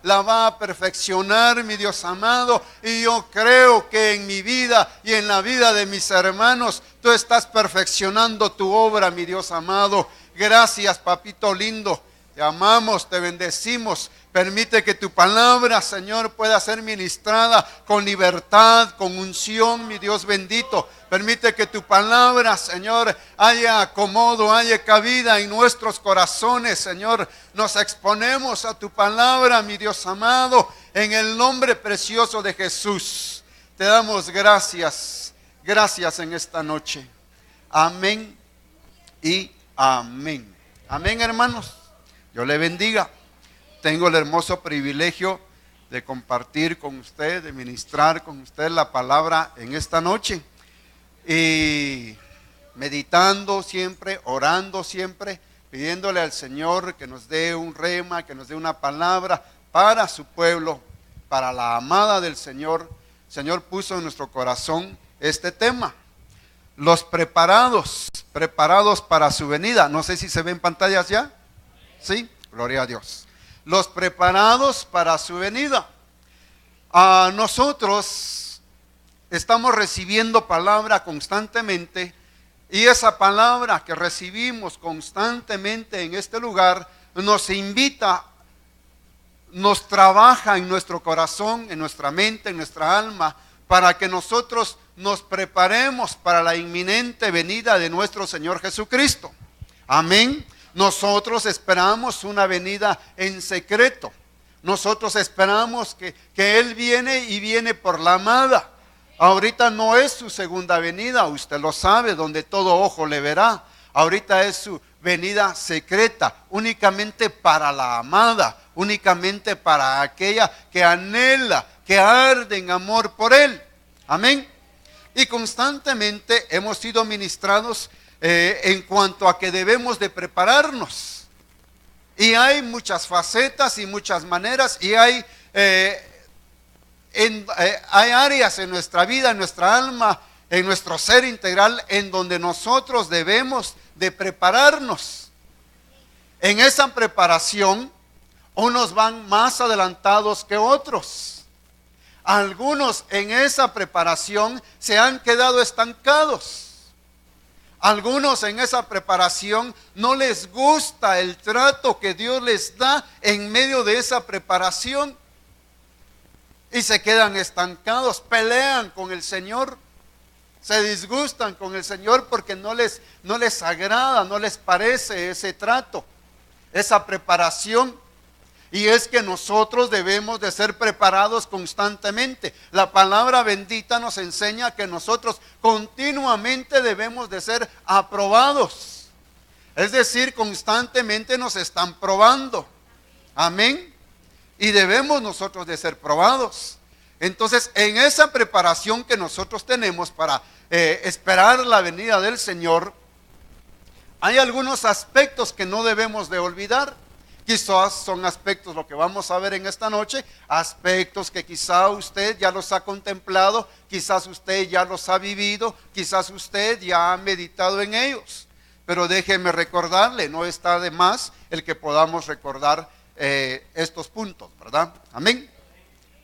la va a perfeccionar, mi Dios amado. Y yo creo que en mi vida y en la vida de mis hermanos, tú estás perfeccionando tu obra, mi Dios amado. Gracias, papito lindo. Te amamos, te bendecimos. Permite que tu palabra, Señor, pueda ser ministrada con libertad, con unción, mi Dios bendito. Permite que tu palabra, Señor, haya acomodo, haya cabida en nuestros corazones, Señor. Nos exponemos a tu palabra, mi Dios amado, en el nombre precioso de Jesús. Te damos gracias, gracias en esta noche. Amén y amén. Amén, hermanos. Dios le bendiga. Tengo el hermoso privilegio de compartir con usted, de ministrar con usted la palabra en esta noche. Y meditando siempre, orando siempre, pidiéndole al Señor que nos dé un rema, que nos dé una palabra para su pueblo, para la amada del Señor. El Señor puso en nuestro corazón este tema: los preparados para su venida. No sé si se ven pantallas ya. ¿Sí? Gloria a Dios. Los preparados para su venida. Nosotros estamos recibiendo palabra constantemente, y esa palabra que recibimos constantemente en este lugar nos invita, nos trabaja en nuestro corazón, en nuestra mente, en nuestra alma, para que nosotros nos preparemos para la inminente venida de nuestro Señor Jesucristo. Amén. Nosotros esperamos una venida en secreto. Nosotros esperamos que Él viene, y viene por la amada. Ahorita no es su segunda venida, usted lo sabe, donde todo ojo le verá. Ahorita es su venida secreta, únicamente para la amada, únicamente para aquella que anhela, que arde en amor por Él. Amén. Y constantemente hemos sido ministrados en cuanto a que debemos de prepararnos. Y hay muchas facetas y muchas maneras, y hay áreas en nuestra vida, en nuestra alma, en nuestro ser integral, en donde nosotros debemos de prepararnos. En esa preparación, unos van más adelantados que otros. Algunos en esa preparación se han quedado estancados. Algunos en esa preparación no les gusta el trato que Dios les da en medio de esa preparación, y se quedan estancados, pelean con el Señor, se disgustan con el Señor porque no les agrada, no les parece ese trato, esa preparación. Y es que nosotros debemos de ser preparados constantemente. La palabra bendita nos enseña que nosotros continuamente debemos de ser aprobados. Es decir, constantemente nos están probando. Amén. Y debemos nosotros de ser probados. Entonces, en esa preparación que nosotros tenemos para esperar la venida del Señor, hay algunos aspectos que no debemos de olvidar. Quizás son aspectos, lo que vamos a ver en esta noche, aspectos que quizá usted ya los ha contemplado, quizás usted ya los ha vivido, quizás usted ya ha meditado en ellos. Pero déjeme recordarle, no está de más el que podamos recordar estos puntos, ¿verdad? Amén.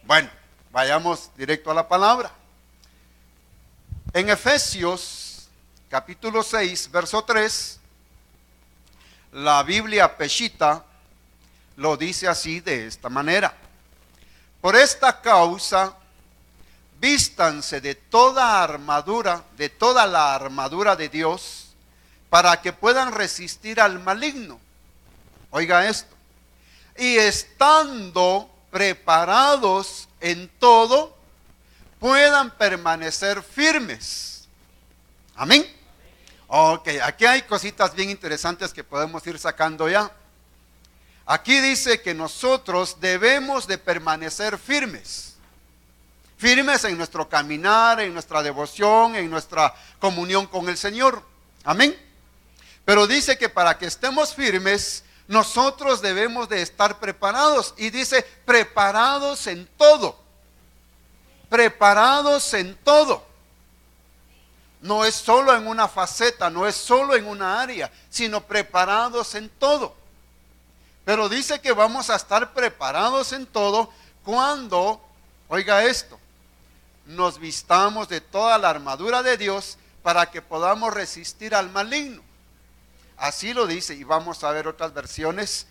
Bueno, vayamos directo a la palabra. En Efesios capítulo 6, verso 3, la Biblia Peshitta lo dice así, de esta manera: por esta causa, vístanse de toda armadura, de toda la armadura de Dios, para que puedan resistir al maligno. Oiga esto: y estando preparados en todo, puedan permanecer firmes. Amén. Ok, aquí hay cositas bien interesantes que podemos ir sacando ya. Aquí dice que nosotros debemos de permanecer firmes. Firmes en nuestro caminar, en nuestra devoción, en nuestra comunión con el Señor. Amén. Pero dice que para que estemos firmes, nosotros debemos de estar preparados. Y dice, preparados en todo. Preparados en todo. No es solo en una faceta, no es solo en una área, sino preparados en todo. Pero dice que vamos a estar preparados en todo cuando, oiga esto, nos vistamos de toda la armadura de Dios para que podamos resistir al maligno. Así lo dice, y vamos a ver otras versiones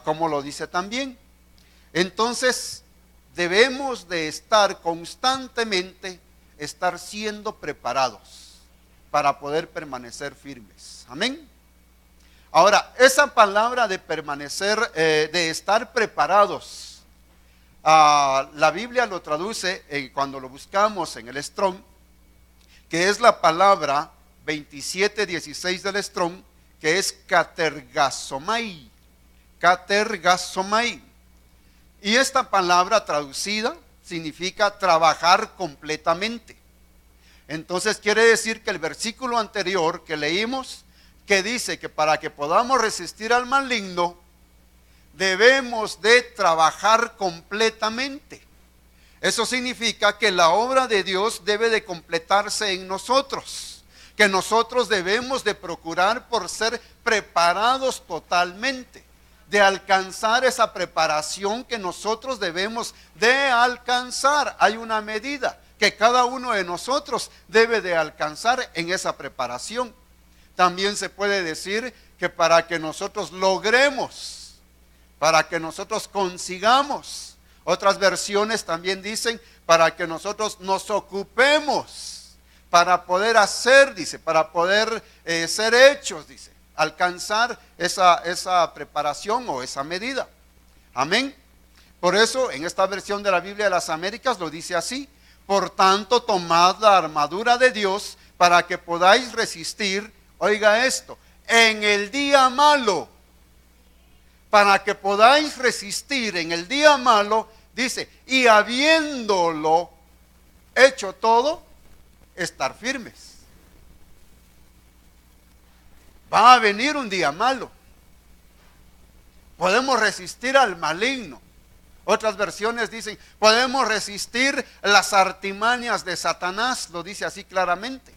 como lo dice también. Entonces debemos de estar constantemente, estar siendo preparados para poder permanecer firmes. Amén. Ahora, esa palabra de permanecer, de estar preparados, la Biblia lo traduce, cuando lo buscamos en el Strong, que es la palabra 27:16 del Strong, que es katergasomai. Katergasomai. Y esta palabra traducida significa trabajar completamente. Entonces quiere decir que el versículo anterior que leímos, que dice que para que podamos resistir al maligno, debemos de trabajar completamente. Eso significa que la obra de Dios debe de completarse en nosotros, que nosotros debemos de procurar por ser preparados totalmente, de alcanzar esa preparación que nosotros debemos de alcanzar. Hay una medida que cada uno de nosotros debe de alcanzar en esa preparación. También se puede decir que para que nosotros logremos, para que nosotros consigamos, otras versiones también dicen para que nosotros nos ocupemos, para poder hacer, dice, para poder ser hechos, dice, alcanzar esa preparación o esa medida. Amén. Por eso en esta versión de la Biblia de las Américas lo dice así: por tanto, tomad la armadura de Dios para que podáis resistir, oiga esto, en el día malo. Para que podáis resistir en el día malo, dice, y habiéndolo hecho todo, estar firmes. Va a venir un día malo. Podemos resistir al maligno. Otras versiones dicen, podemos resistir las artimañas de Satanás, lo dice así claramente.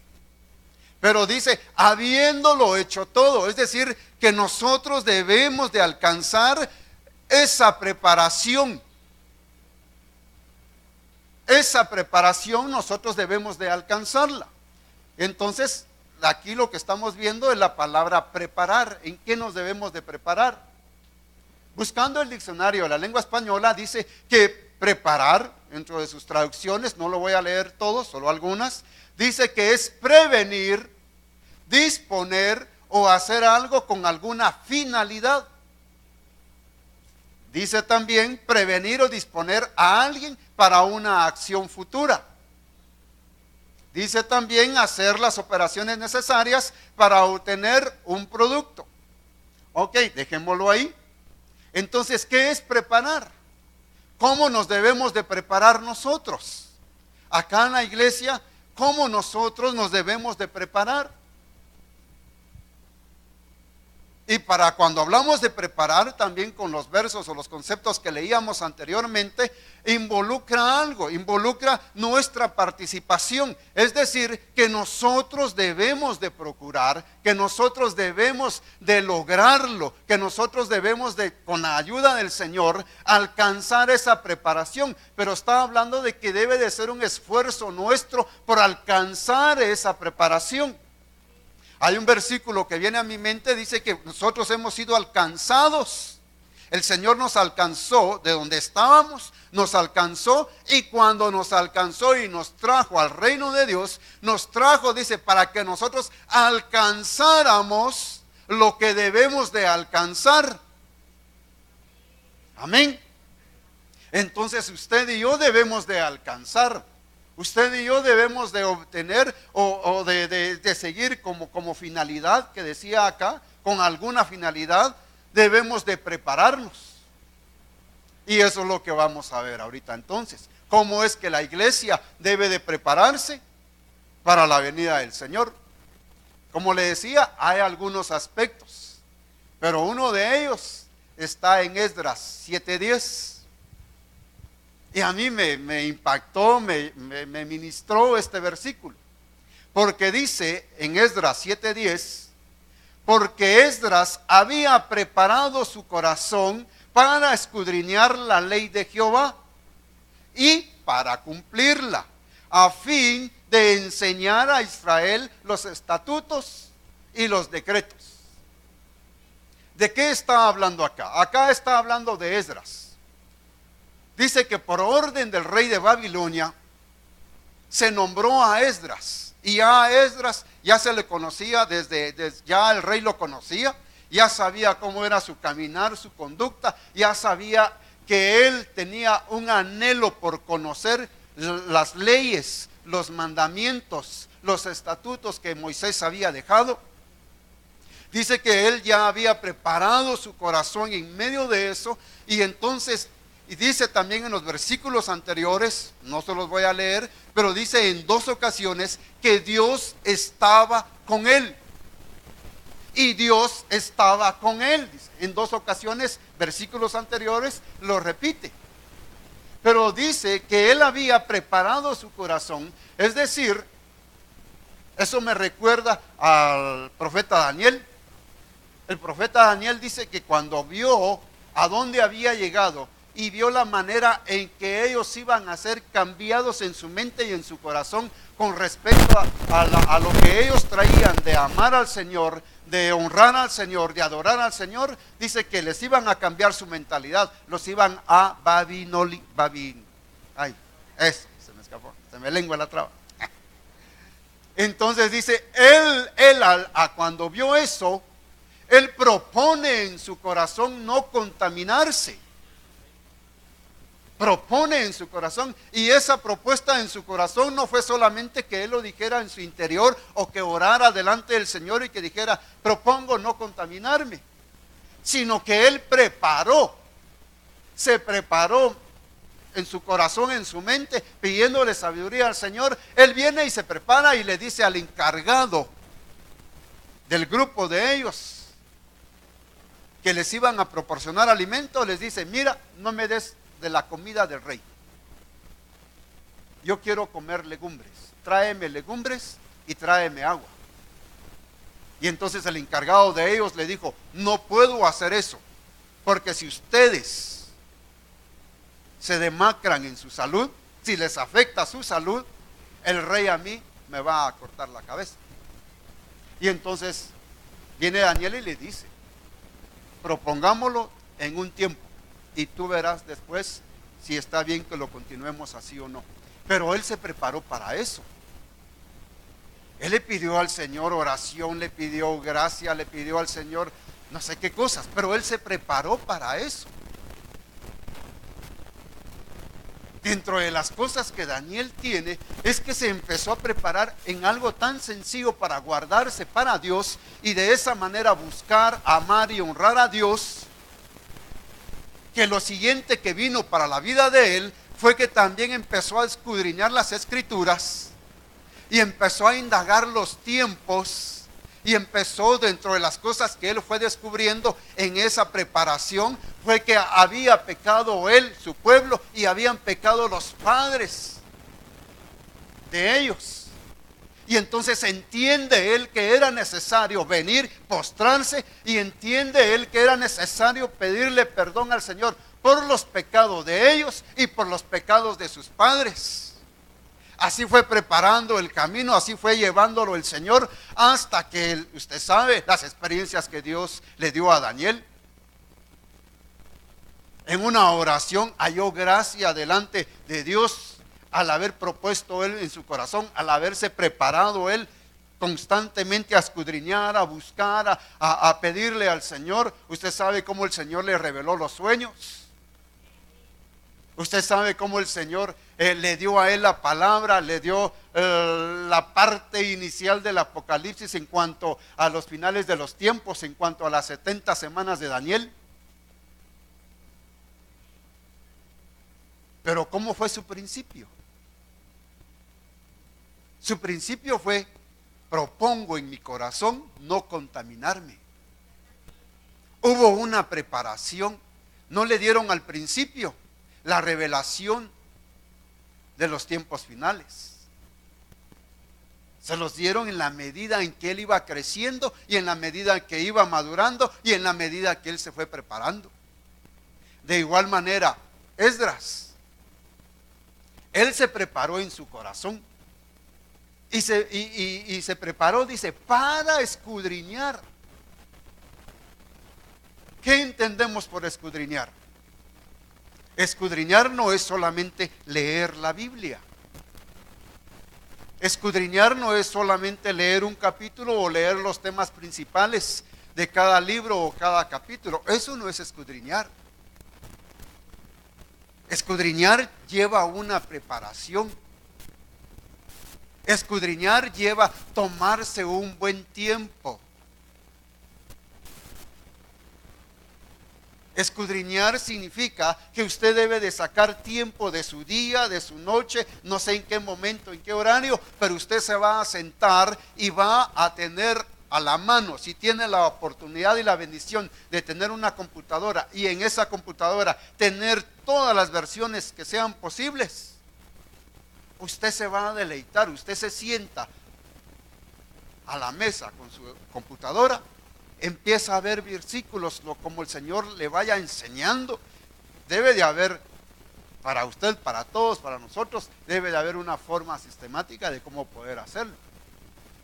Pero dice, habiéndolo hecho todo, es decir, que nosotros debemos de alcanzar esa preparación. Esa preparación nosotros debemos de alcanzarla. Entonces, aquí lo que estamos viendo es la palabra preparar. ¿En qué nos debemos de preparar? Buscando el diccionario de la lengua española, dice que preparar, dentro de sus traducciones, no lo voy a leer todo, solo algunas, dice que es prevenir, disponer o hacer algo con alguna finalidad. Dice también prevenir o disponer a alguien para una acción futura. Dice también hacer las operaciones necesarias para obtener un producto. Ok, dejémoslo ahí. Entonces, ¿qué es preparar? ¿Cómo nos debemos de preparar nosotros? Acá en la iglesia, ¿cómo nosotros nos debemos de preparar? Y para cuando hablamos de preparar, también con los versos o los conceptos que leíamos anteriormente, involucra algo, involucra nuestra participación. Es decir, que nosotros debemos de procurar, que nosotros debemos de lograrlo, que nosotros debemos de, con la ayuda del Señor, alcanzar esa preparación. Pero está hablando de que debe de ser un esfuerzo nuestro por alcanzar esa preparación. Hay un versículo que viene a mi mente, dice que nosotros hemos sido alcanzados. El Señor nos alcanzó de donde estábamos, nos alcanzó, y cuando nos alcanzó y nos trajo al reino de Dios, nos trajo, dice, para que nosotros alcanzáramos lo que debemos de alcanzar. Amén. Entonces usted y yo debemos de alcanzar. Usted y yo debemos de obtener o de seguir como finalidad, que decía acá, con alguna finalidad, debemos de prepararnos. Y eso es lo que vamos a ver ahorita entonces. ¿Cómo es que la iglesia debe de prepararse para la venida del Señor? Como le decía, hay algunos aspectos, pero uno de ellos está en Esdras 7:10. Y a mí me impactó, me ministró este versículo. Porque dice en Esdras 7:10, porque Esdras había preparado su corazón para escudriñar la ley de Jehová y para cumplirla, a fin de enseñar a Israel los estatutos y los decretos. ¿De qué está hablando acá? Acá está hablando de Esdras. Dice que por orden del rey de Babilonia se nombró a Esdras, y a Esdras ya se le conocía desde ya el rey lo conocía, ya sabía cómo era su caminar, su conducta, ya sabía que él tenía un anhelo por conocer las leyes, los mandamientos, los estatutos que Moisés había dejado. Dice que él ya había preparado su corazón en medio de eso, y entonces, y dice también en los versículos anteriores, no se los voy a leer, pero dice en 2 ocasiones que Dios estaba con él. Y Dios estaba con él. En 2 ocasiones, versículos anteriores, lo repite. Pero dice que él había preparado su corazón. Es decir, eso me recuerda al profeta Daniel. El profeta Daniel dice que cuando vio a dónde había llegado y vio la manera en que ellos iban a ser cambiados en su mente y en su corazón con respecto a lo que ellos traían de amar al Señor, de honrar al Señor, de adorar al Señor, dice que les iban a cambiar su mentalidad, los iban a se me escapó, se me lengua la traba. Entonces dice, él cuando vio eso, él propone en su corazón no contaminarse. Propone en su corazón, y esa propuesta en su corazón no fue solamente que él lo dijera en su interior o que orara delante del Señor y que dijera, propongo no contaminarme, sino que él se preparó en su corazón, en su mente, pidiéndole sabiduría al Señor. Él viene y se prepara y le dice al encargado del grupo de ellos que les iban a proporcionar alimento, les dice, mira, no me des de la comida del rey, yo quiero comer legumbres, tráeme legumbres y tráeme agua. Y entonces el encargado de ellos le dijo, no puedo hacer eso, porque si ustedes se demacran en su salud, si les afecta su salud, el rey a mí me va a cortar la cabeza. Y entonces viene Daniel y le dice, propongámoslo en un tiempo y tú verás después si está bien que lo continuemos así o no. Pero él se preparó para eso. Él le pidió al Señor oración, le pidió gracia, le pidió al Señor no sé qué cosas, pero él se preparó para eso. Dentro de las cosas que Daniel tiene es que se empezó a preparar en algo tan sencillo para guardarse para Dios y de esa manera buscar, amar y honrar a Dios, que lo siguiente que vino para la vida de él fue que también empezó a escudriñar las escrituras y empezó a indagar los tiempos y empezó, dentro de las cosas que él fue descubriendo en esa preparación, fue que había pecado él, su pueblo, y habían pecado los padres de ellos. Y entonces entiende él que era necesario venir, postrarse, y entiende él que era necesario pedirle perdón al Señor por los pecados de ellos y por los pecados de sus padres. Así fue preparando el camino, así fue llevándolo el Señor hasta que usted sabe las experiencias que Dios le dio a Daniel. En una oración halló gracia delante de Dios al haber propuesto él en su corazón, al haberse preparado él constantemente a escudriñar, a buscar, a pedirle al Señor. Usted sabe cómo el Señor le reveló los sueños. Usted sabe cómo el Señor le dio a él la palabra, le dio la parte inicial del Apocalipsis en cuanto a los finales de los tiempos, en cuanto a las 70 semanas de Daniel. Pero ¿cómo fue su principio? Su principio fue, propongo en mi corazón no contaminarme. Hubo una preparación, no le dieron al principio la revelación de los tiempos finales. Se los dieron en la medida en que él iba creciendo y en la medida en que iba madurando y en la medida que él se fue preparando. De igual manera, Esdras, él se preparó en su corazón y se preparó, dice, para escudriñar. ¿Qué entendemos por escudriñar? Escudriñar no es solamente leer la Biblia. Escudriñar no es solamente leer un capítulo o leer los temas principales de cada libro o cada capítulo. Eso no es escudriñar. Escudriñar lleva una preparación. Escudriñar lleva tomarse un buen tiempo. Escudriñar significa que usted debe de sacar tiempo de su día, de su noche, no sé en qué momento, en qué horario, pero usted se va a sentar y va a tener a la mano, si tiene la oportunidad y la bendición de tener una computadora y en esa computadora tener todas las versiones que sean posibles, usted se va a deleitar, usted se sienta a la mesa con su computadora, empieza a ver versículos como el Señor le vaya enseñando. Debe de haber, para usted, para todos, para nosotros, debe de haber una forma sistemática de cómo poder hacerlo.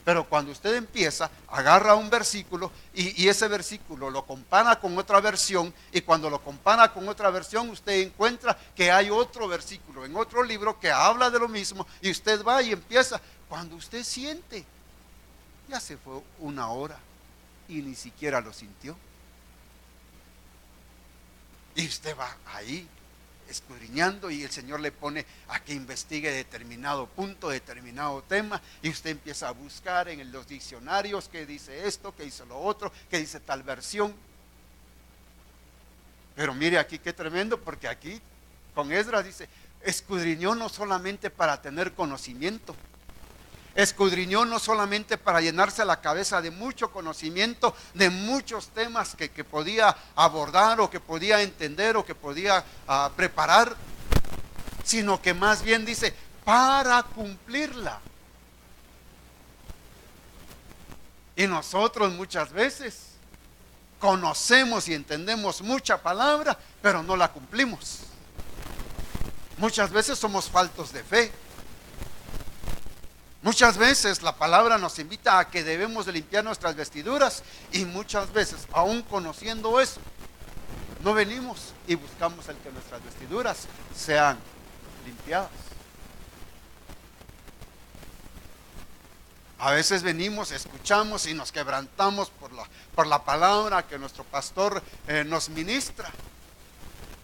Pero cuando usted empieza, agarra un versículo y ese versículo lo compara con otra versión, y cuando lo compara con otra versión, usted encuentra que hay otro versículo en otro libro que habla de lo mismo, y usted va y empieza. Cuando usted siente, ya se fue una hora y ni siquiera lo sintió. Y usted va ahí escudriñando y el Señor le pone a que investigue determinado punto, determinado tema, y usted empieza a buscar en los diccionarios qué dice esto, qué dice lo otro, qué dice tal versión. Pero mire aquí qué tremendo, porque aquí con Esdras dice, escudriñó no solamente para tener conocimiento, escudriñó no solamente para llenarse la cabeza de mucho conocimiento, de muchos temas que podía abordar o que podía entender o que podía preparar, sino que más bien dice, para cumplirla. Y nosotros muchas veces conocemos y entendemos mucha palabra, pero no la cumplimos. Muchas veces somos faltos de fe. Muchas veces la palabra nos invita a que debemos de limpiar nuestras vestiduras, y muchas veces, aún conociendo eso, no venimos y buscamos el que nuestras vestiduras sean limpiadas. A veces venimos, escuchamos y nos quebrantamos por la palabra que nuestro pastor nos ministra.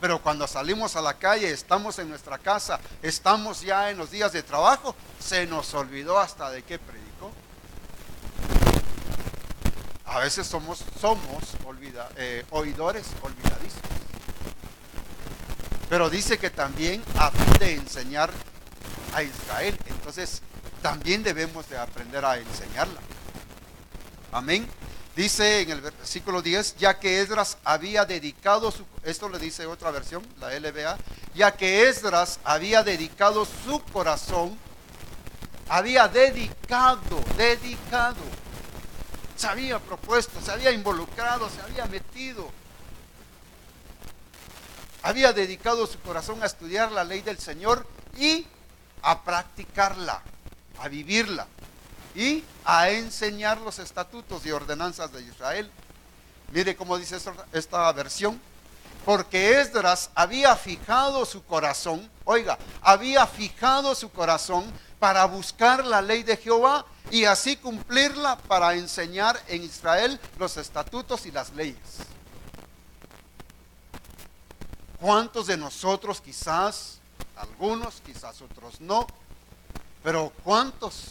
Pero cuando salimos a la calle, estamos en nuestra casa, estamos ya en los días de trabajo, se nos olvidó hasta de qué predicó. A veces somos oidores olvidadizos. Pero dice que también a fin de enseñar a Israel. Entonces también debemos de aprender a enseñarla. Amén. Dice en el versículo 10, ya que Esdras había dedicado esto le dice otra versión, la LBA, ya que Esdras había dedicado su corazón, había dedicado, se había propuesto, se había involucrado, se había metido, había dedicado su corazón a estudiar la ley del Señor y a practicarla, a vivirla, y a enseñar los estatutos y ordenanzas de Israel. Mire cómo dice esta versión, porque Esdras había fijado su corazón, había fijado su corazón para buscar la ley de Jehová y así cumplirla, para enseñar en Israel los estatutos y las leyes. ¿Cuántos de nosotros, quizás algunos, quizás otros no, pero cuántos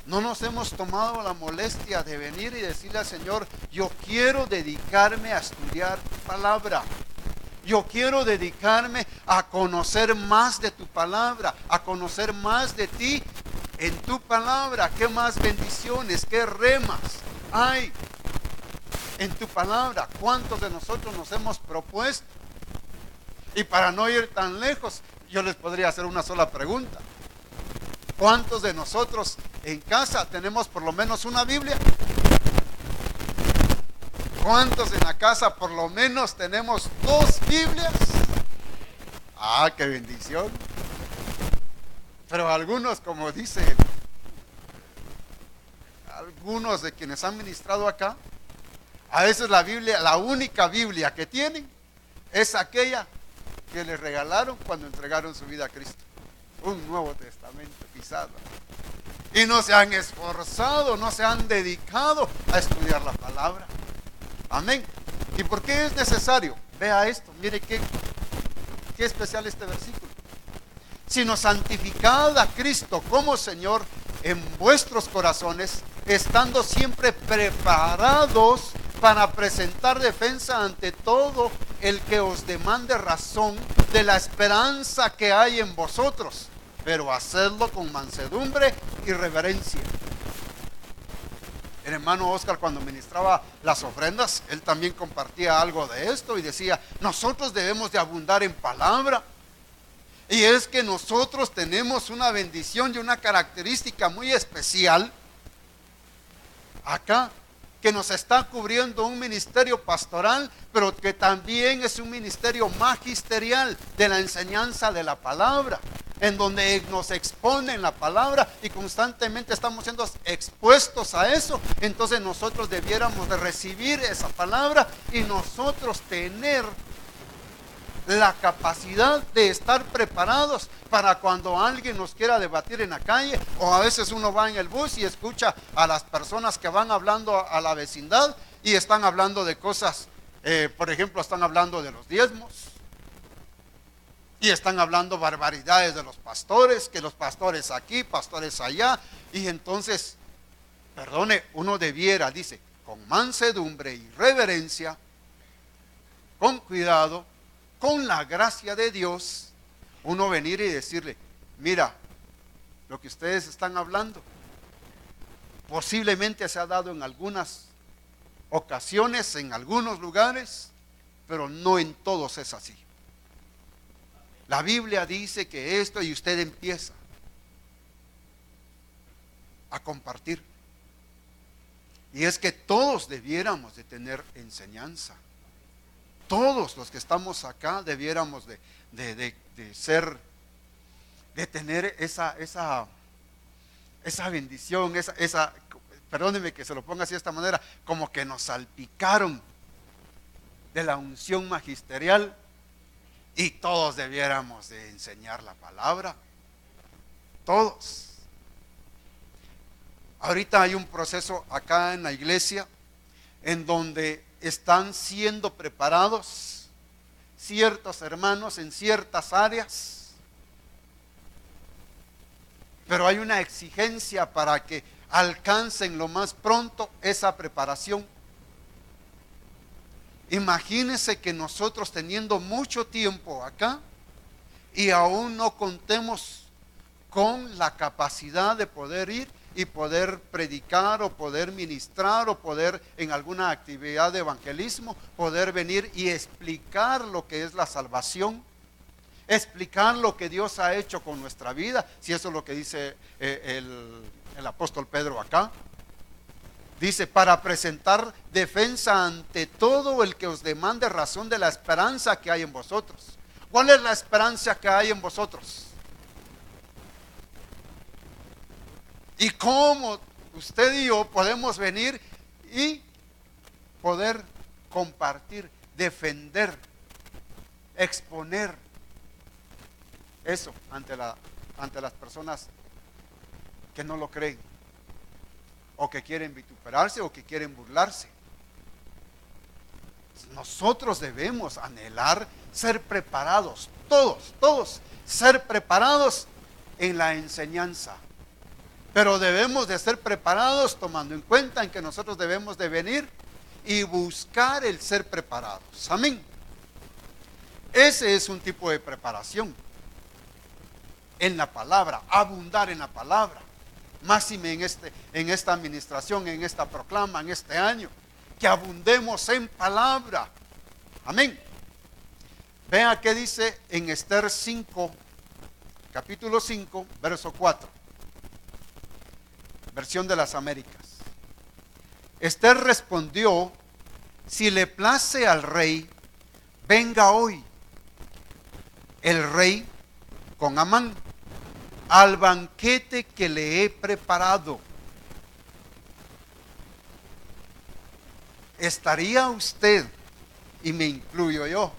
no nos hemos tomado la molestia de venir y decirle al Señor, yo quiero dedicarme a estudiar tu palabra, yo quiero dedicarme a conocer más de tu palabra, a conocer más de ti en tu palabra? ¿Qué más bendiciones, qué remas hay en tu palabra? ¿Cuántos de nosotros nos hemos propuesto? Y para no ir tan lejos, yo les podría hacer una sola pregunta. ¿Cuántos de nosotros en casa tenemos por lo menos una Biblia? ¿Cuántos en la casa por lo menos tenemos 2 Biblias? Ah, qué bendición. Pero algunos, como dicen algunos de quienes han ministrado acá, a veces la Biblia, la única Biblia que tienen es aquella que les regalaron cuando entregaron su vida a Cristo. Un Nuevo Testamento pisado. Y no se han esforzado, no se han dedicado a estudiar la palabra. Amén. ¿Y por qué es necesario? Vea esto, mire qué especial este versículo. Sino santificad a Cristo como Señor en vuestros corazones, estando siempre preparados para presentar defensa ante todo el que os demande razón de la esperanza que hay en vosotros, pero hacedlo con mansedumbre y reverencia. El hermano Oscar, cuando ministraba las ofrendas, él también compartía algo de esto y decía: nosotros debemos de abundar en palabra. Y es que nosotros tenemos una bendición y una característica muy especial acá, que nos está cubriendo un ministerio pastoral, pero que también es un ministerio magisterial de la enseñanza de la palabra, en donde nos exponen la palabra y constantemente estamos siendo expuestos a eso. Entonces nosotros debiéramos de recibir esa palabra y nosotros tener la capacidad de estar preparados para cuando alguien nos quiera debatir en la calle, o a veces uno va en el bus y escucha a las personas que van hablando a la vecindad y están hablando de cosas, por ejemplo, están hablando de los diezmos y están hablando barbaridades de los pastores, que los pastores aquí, pastores allá, y entonces, perdone, uno debiera, dice, con mansedumbre y reverencia, con cuidado, con la gracia de Dios, uno venir y decirle: mira, lo que ustedes están hablando posiblemente se ha dado en algunas ocasiones, en algunos lugares, pero no en todos es así. La Biblia dice que esto, y usted empieza a compartir. Y es que todos debiéramos de tener enseñanza. Todos los que estamos acá debiéramos de tener esa bendición, perdónenme que se lo ponga así de esta manera, como que nos salpicaron de la unción magisterial y todos debiéramos de enseñar la palabra. Todos. Ahorita hay un proceso acá en la iglesia en donde están siendo preparados ciertos hermanos en ciertas áreas, pero hay una exigencia para que alcancen lo más pronto esa preparación. Imagínense que nosotros, teniendo mucho tiempo acá y aún no contemos con la capacidad de poder ir y poder predicar o poder ministrar o poder en alguna actividad de evangelismo, poder venir y explicar lo que es la salvación, explicar lo que Dios ha hecho con nuestra vida, si eso es lo que dice el apóstol Pedro acá. Dice: para presentar defensa ante todo el que os demande razón de la esperanza que hay en vosotros. ¿Cuál es la esperanza que hay en vosotros? ¿Y cómo usted y yo podemos venir y poder compartir, defender, exponer eso ante las personas que no lo creen, o que quieren vituperarse, o que quieren burlarse? Nosotros debemos anhelar ser preparados, todos, ser preparados en la enseñanza. Pero debemos de ser preparados tomando en cuenta en que nosotros debemos de venir y buscar el ser preparados. Amén. Ese es un tipo de preparación en la palabra, abundar en la palabra. Máxime en esta administración, en esta proclama, en este año, que abundemos en palabra. Amén. Vea qué dice en Esther 5, capítulo 5, verso 4. versión de las Américas. Esther respondió: si le place al rey, venga hoy el rey con Amán al banquete que le he preparado. ¿Estaría usted, y me incluyo yo,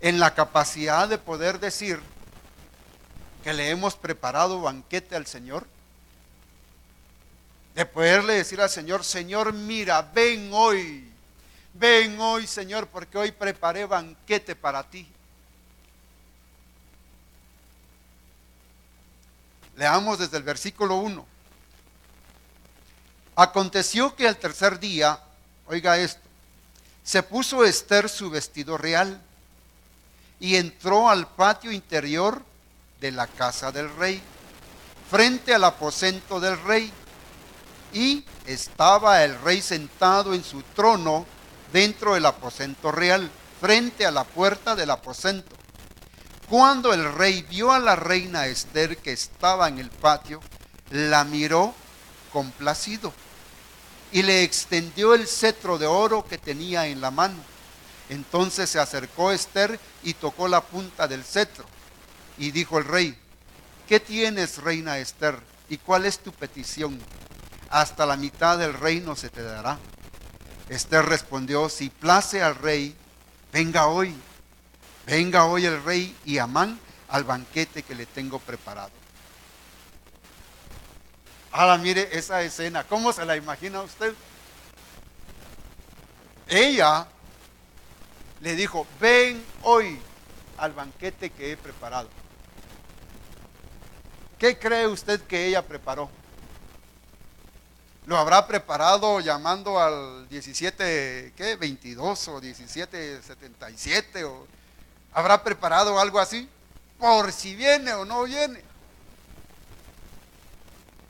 en la capacidad de poder decir que le hemos preparado banquete al Señor? De poderle decir al Señor: Señor, mira, ven hoy, Señor, porque hoy preparé banquete para ti. Leamos desde el versículo 1. Aconteció que al tercer día, oiga esto, se puso Esther su vestido real y entró al patio interior de la casa del rey, frente al aposento del rey, y estaba el rey sentado en su trono dentro del aposento real, frente a la puerta del aposento. Cuando el rey vio a la reina Esther que estaba en el patio, la miró complacido y le extendió el cetro de oro que tenía en la mano. Entonces se acercó Esther y tocó la punta del cetro. Y dijo el rey: ¿qué tienes, reina Esther? ¿Y cuál es tu petición? Hasta la mitad del reino se te dará. Esther respondió: si place al rey, venga hoy el rey y Amán al banquete que le tengo preparado. Ahora mire esa escena, ¿cómo se la imagina usted? Ella le dijo: ven hoy al banquete que he preparado. ¿Qué cree usted que ella preparó? ¿Lo habrá preparado llamando al 1722 o 1777? ¿O habrá preparado algo así? Por si viene o no viene.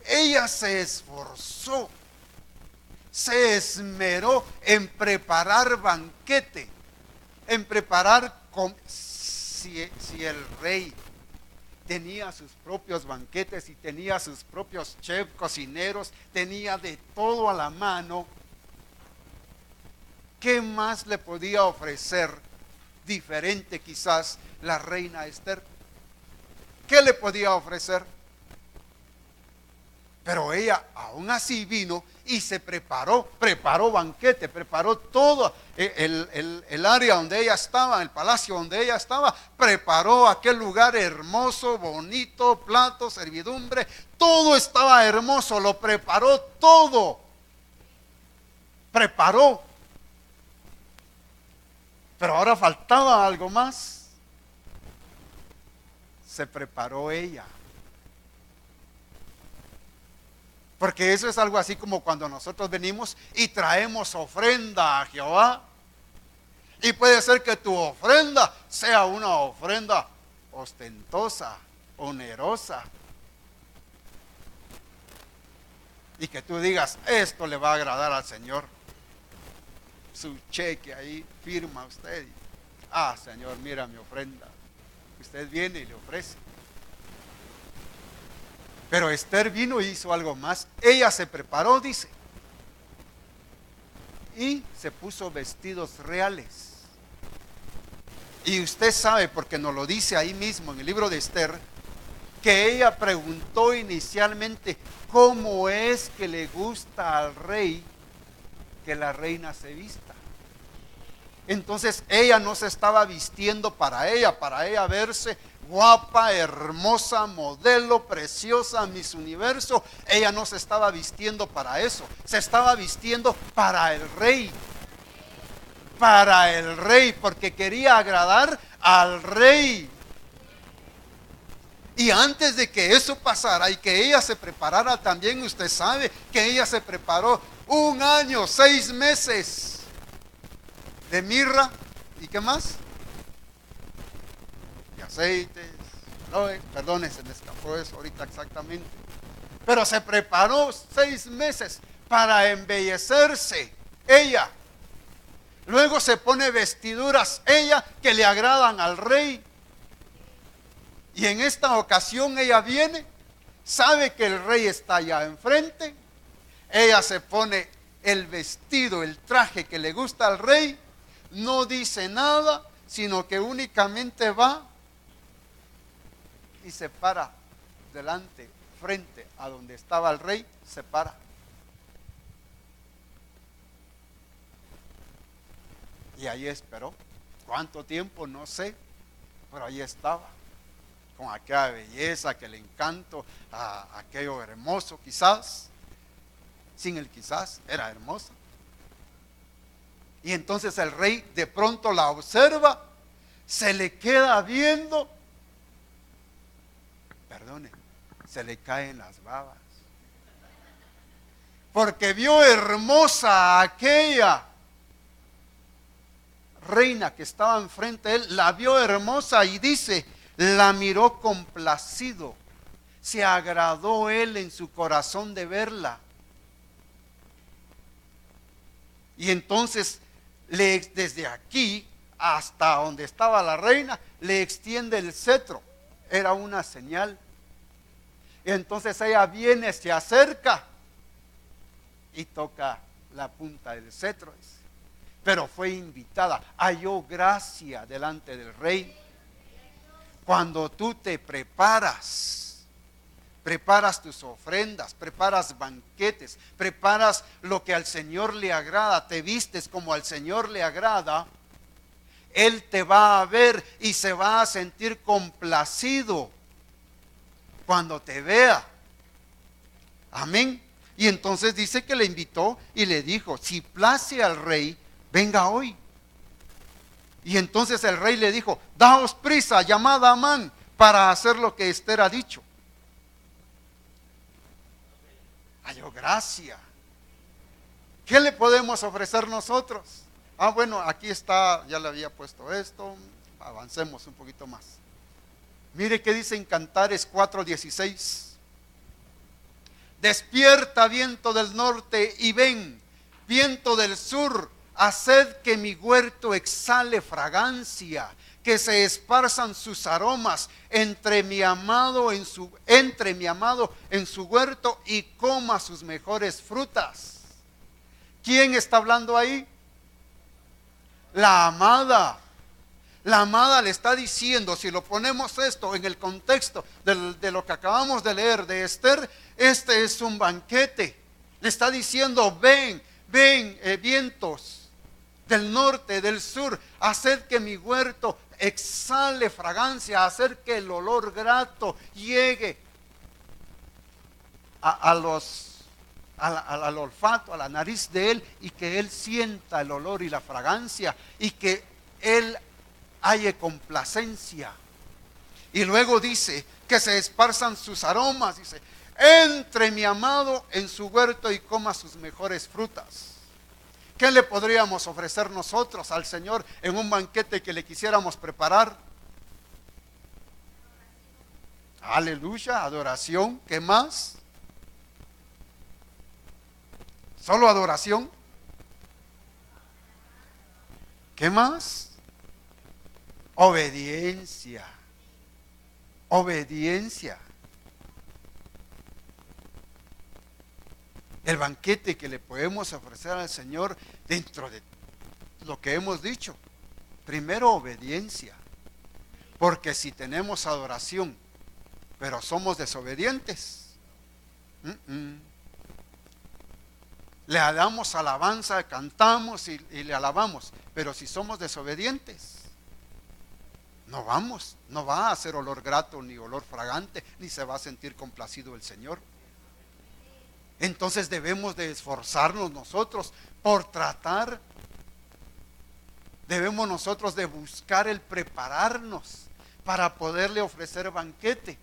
Ella se esforzó, se esmeró en preparar banquete, en preparar, si el rey tenía sus propios banquetes y tenía sus propios chefs, cocineros, tenía de todo a la mano, ¿qué más le podía ofrecer diferente quizás la reina Esther? ¿Qué le podía ofrecer? Pero ella aún así vino y se preparó banquete, preparó todo el área donde ella estaba, el palacio donde ella estaba, preparó aquel lugar hermoso, bonito, platos, servidumbre, todo estaba hermoso, lo preparó todo, preparó. Pero ahora faltaba algo más, se preparó ella. Porque eso es algo así como cuando nosotros venimos y traemos ofrenda a Jehová. Y puede ser que tu ofrenda sea una ofrenda ostentosa, onerosa. Y que tú digas: esto le va a agradar al Señor. Su cheque ahí, firma usted. Ah, Señor, mira mi ofrenda. Usted viene y le ofrece. Pero Esther vino y hizo algo más. Ella se preparó, dice, y se puso vestidos reales. Y usted sabe, porque nos lo dice ahí mismo en el libro de Esther, que ella preguntó inicialmente cómo es que le gusta al rey que la reina se vista. Entonces ella no se estaba vistiendo para ella verse guapa, hermosa, modelo, preciosa, Miss Universo. Ella no se estaba vistiendo para eso, se estaba vistiendo para el rey. Para el rey, porque quería agradar al rey. Y antes de que eso pasara y que ella se preparara también, usted sabe que ella se preparó 1 año, 6 meses de mirra. ¿Y qué más? De aceites. No, perdone, se me escapó eso ahorita exactamente. Pero se preparó 6 meses para embellecerse ella. Luego se pone vestiduras ella que le agradan al rey. Y en esta ocasión ella viene sabe que el rey está allá enfrente. Ella se pone el vestido, el traje que le gusta al rey, no dice nada, sino que únicamente va y se para delante, frente a donde estaba el rey, se para. Y ahí esperó. ¿Cuánto tiempo? No sé, pero ahí estaba, con aquella belleza, aquel encanto, aquello hermoso quizás. Sin el quizás, era hermosa. Y entonces el rey de pronto la observa, se le queda viendo, perdone, se le caen las babas. Porque vio hermosa a aquella reina que estaba enfrente de él, la vio hermosa y dice, la miró complacido, se agradó él en su corazón de verla. Y entonces desde aquí hasta donde estaba la reina le extiende el cetro, era una señal. Y entonces ella viene, se acerca y toca la punta del cetro, pero fue invitada, halló gracia delante del rey. Cuando tú te preparas tus ofrendas, preparas banquetes, preparas lo que al Señor le agrada, te vistes como al Señor le agrada, Él te va a ver y se va a sentir complacido cuando te vea. Amén. Y entonces dice que le invitó y le dijo, si place al rey, venga hoy. Y entonces el rey le dijo, daos prisa, llamad a Amán para hacer lo que Esther ha dicho. Halló gracia. ¿Qué le podemos ofrecer nosotros? Bueno, aquí está, ya le había puesto esto. Avancemos un poquito más. Mire qué dice en Cantares 4:16. Despierta, viento del norte, y ven, viento del sur, haced que mi huerto exhale fragancia, que se esparzan sus aromas entre mi amado en su huerto y coma sus mejores frutas. ¿Quién está hablando ahí? La amada. La amada le está diciendo, si lo ponemos esto en el contexto de lo que acabamos de leer de Esther, este es un banquete. Le está diciendo, ven, vientos del norte, del sur, haced que mi huerto exhale fragancia, hacer que el olor grato llegue al olfato, a la nariz de él, y que él sienta el olor y la fragancia, y que él halle complacencia. Y luego dice que se esparzan sus aromas, dice, entre mi amado en su huerto y coma sus mejores frutas. ¿Qué le podríamos ofrecer nosotros al Señor en un banquete que le quisiéramos preparar? Aleluya, adoración. ¿Qué más? ¿Solo adoración? ¿Qué más? Obediencia. Obediencia. El banquete que le podemos ofrecer al Señor dentro de lo que hemos dicho. Primero, obediencia. Porque si tenemos adoración, pero somos desobedientes, le damos alabanza, cantamos y le alabamos, pero si somos desobedientes, no va a hacer olor grato ni olor fragante, ni se va a sentir complacido el Señor. Entonces debemos de esforzarnos nosotros por tratar, debemos nosotros de buscar el prepararnos para poderle ofrecer banquete.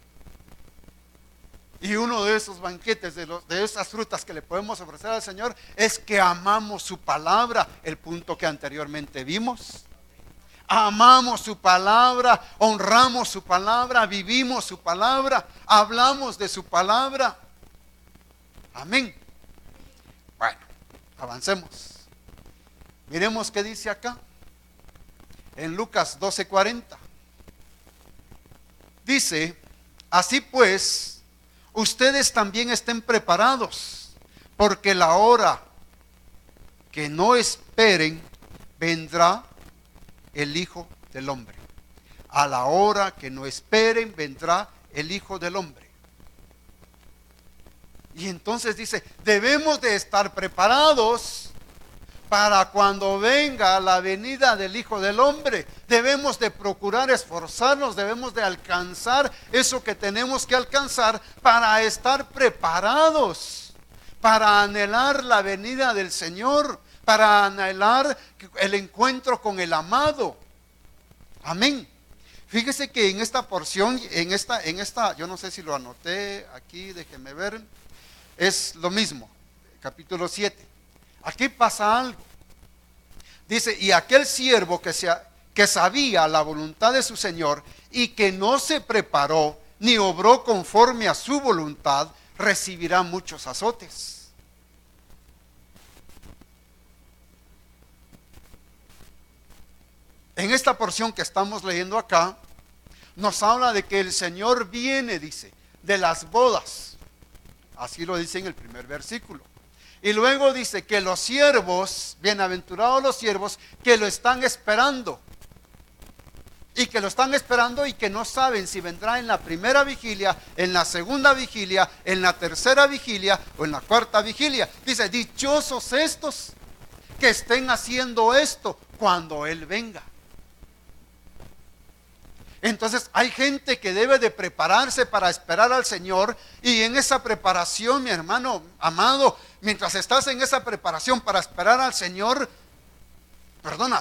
Y uno de esos banquetes, de esas frutas que le podemos ofrecer al Señor, es que amamos su palabra, el punto que anteriormente vimos. Amamos su palabra, honramos su palabra, vivimos su palabra, hablamos de su palabra. Amén. Bueno, avancemos. Miremos qué dice acá en Lucas 12:40. Dice, así pues, ustedes también estén preparados, porque la hora que no esperen vendrá el Hijo del Hombre. A la hora que no esperen vendrá el Hijo del Hombre. Y entonces dice, debemos de estar preparados para cuando venga la venida del Hijo del Hombre. Debemos de procurar esforzarnos, debemos de alcanzar eso que tenemos que alcanzar para estar preparados, para anhelar la venida del Señor, para anhelar el encuentro con el amado. Amén. Fíjese que en esta porción, en esta, yo no sé si lo anoté aquí, déjenme ver, es lo mismo, capítulo 7. Aquí pasa algo. Dice, y aquel siervo que sabía la voluntad de su Señor y que no se preparó ni obró conforme a su voluntad, recibirá muchos azotes. En esta porción que estamos leyendo acá, nos habla de que el Señor viene, dice, de las bodas. Así lo dice en el primer versículo. Y luego dice que los siervos, bienaventurados los siervos, que lo están esperando. Y que lo están esperando y que no saben si vendrá en la primera vigilia, en la segunda vigilia, en la tercera vigilia o en la cuarta vigilia. Dice, dichosos estos que estén haciendo esto cuando Él venga. Entonces hay gente que debe de prepararse para esperar al Señor, y en esa preparación, mi hermano amado, mientras estás en esa preparación para esperar al Señor,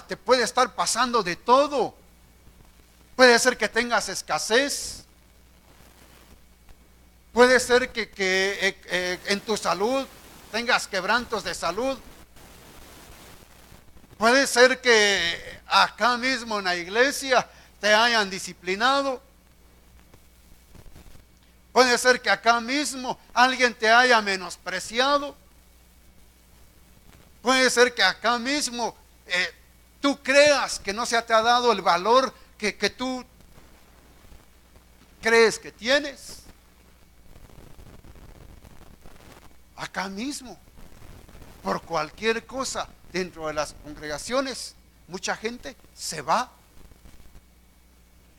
te puede estar pasando de todo. Puede ser que tengas escasez, puede ser que en tu salud tengas quebrantos de salud, puede ser que acá mismo en la iglesia te hayan disciplinado. Puede ser que acá mismo alguien te haya menospreciado. Puede ser que acá mismo tú creas que no se te ha dado el valor que tú crees que tienes. Acá mismo, por cualquier cosa dentro de las congregaciones, mucha gente se va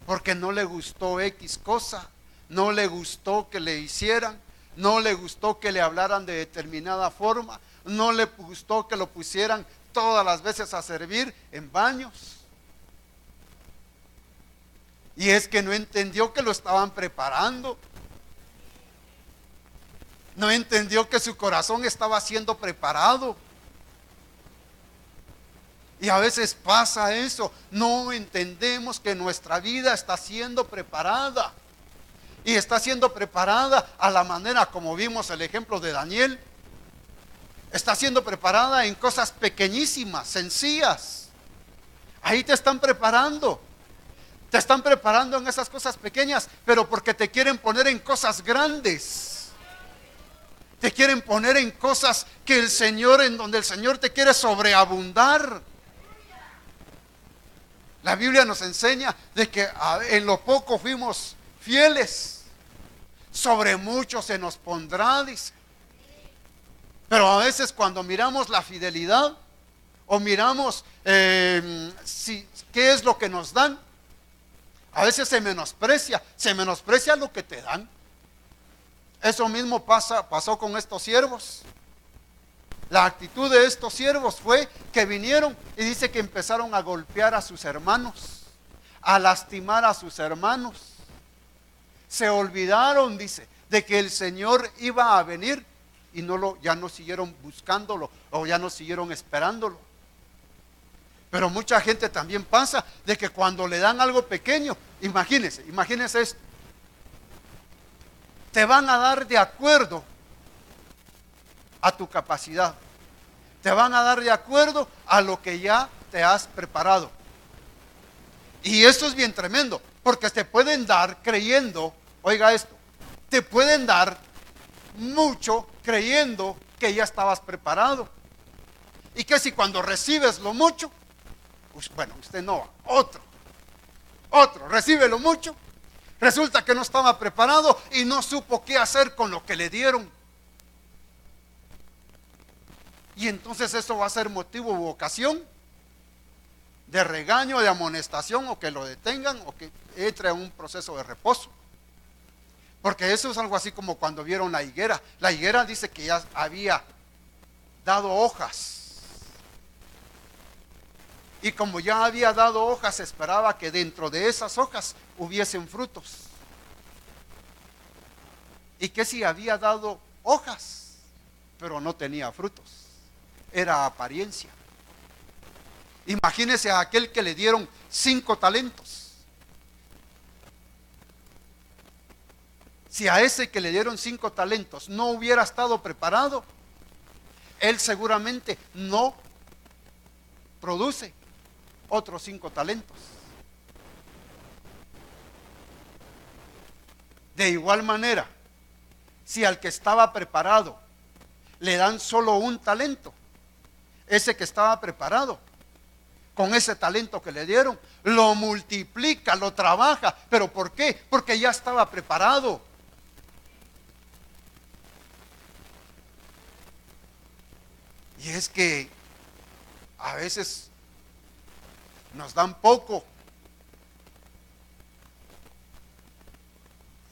porque no le gustó X cosa, no le gustó que le hicieran, no le gustó que le hablaran de determinada forma, no le gustó que lo pusieran todas las veces a servir en baños. Y es que no entendió que lo estaban preparando. No entendió que su corazón estaba siendo preparado. Y a veces pasa eso, no entendemos que nuestra vida está siendo preparada. Y está siendo preparada a la manera como vimos el ejemplo de Daniel. Está siendo preparada en cosas pequeñísimas, sencillas. Ahí te están preparando. Te están preparando en esas cosas pequeñas, pero porque te quieren poner en cosas grandes. Te quieren poner en cosas que el Señor, en donde el Señor te quiere sobreabundar. La Biblia nos enseña de que en lo poco fuimos fieles, sobre mucho se nos pondrá, dice. Pero a veces cuando miramos la fidelidad o miramos qué es lo que nos dan, a veces se menosprecia lo que te dan. Eso mismo pasó con estos siervos. La actitud de estos siervos fue que vinieron y dice que empezaron a golpear a sus hermanos, a lastimar a sus hermanos. Se olvidaron, dice, de que el Señor iba a venir y ya no siguieron buscándolo o ya no siguieron esperándolo. Pero mucha gente también pasa de que cuando le dan algo pequeño, imagínese esto, te van a dar de acuerdo a tu capacidad. Te van a dar de acuerdo a lo que ya te has preparado. Y esto es bien tremendo, porque te pueden dar creyendo, oiga esto, te pueden dar mucho creyendo que ya estabas preparado. Y que si cuando recibes lo mucho, pues bueno, usted no, otro recibe lo mucho, Resulta que no estaba preparado y no supo qué hacer con lo que le dieron. Y entonces eso va a ser motivo u ocasión de regaño, de amonestación, o que lo detengan, o que entre a un proceso de reposo. Porque eso es algo así como cuando vieron la higuera. La higuera dice que ya había dado hojas. Y como ya había dado hojas, se esperaba que dentro de esas hojas hubiesen frutos. Y que si había dado hojas, pero no tenía frutos. Era apariencia. Imagínese a aquel que le dieron 5 talentos. Si a ese que le dieron 5 talentos no hubiera estado preparado, él seguramente no produce otros 5 talentos. De igual manera, si al que estaba preparado le dan solo un talento, ese que estaba preparado, con ese talento que le dieron, lo multiplica, lo trabaja. ¿Pero por qué? Porque ya estaba preparado. Y es que a veces nos dan poco